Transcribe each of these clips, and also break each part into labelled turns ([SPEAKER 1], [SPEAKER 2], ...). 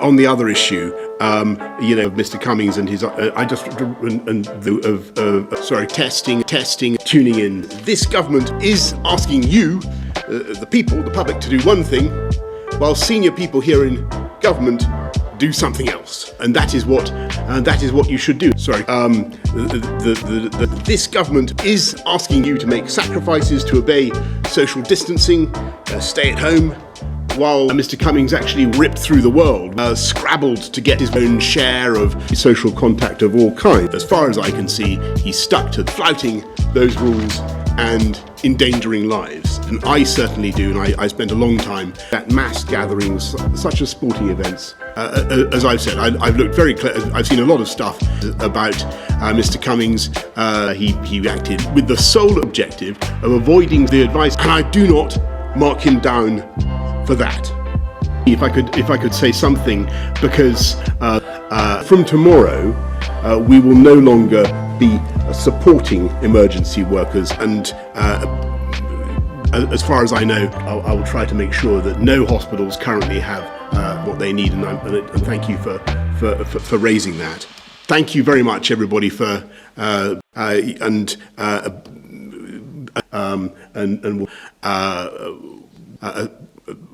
[SPEAKER 1] On the other issue, Mr. Cummings and his, testing, tuning in. This government is asking you, the people, the public, to do one thing, while senior people here in government do something else, and that is what you should do. This government is asking you to make sacrifices, to obey social distancing, stay at home, while Mr. Cummings actually ripped through the world, scrabbled to get his own share of social contact of all kinds. As far as I can see, he's stuck to flouting those rules and endangering lives. And I certainly do, and I spent a long time at mass gatherings, such as sporting events. As I've said, I've looked very clear. I've seen a lot of stuff about Mr. Cummings. He acted with the sole objective of avoiding the advice, and I do not mark him down for that. If I could say something, because from tomorrow we will no longer be supporting emergency workers, and as far as I know, I will try to make sure that no hospitals currently have what they need, and thank you for raising that. Thank you very much, everybody, for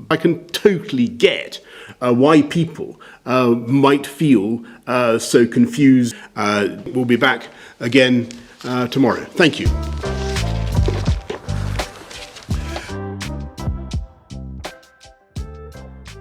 [SPEAKER 1] I can totally get why people might feel so confused. We'll be back again tomorrow. Thank you.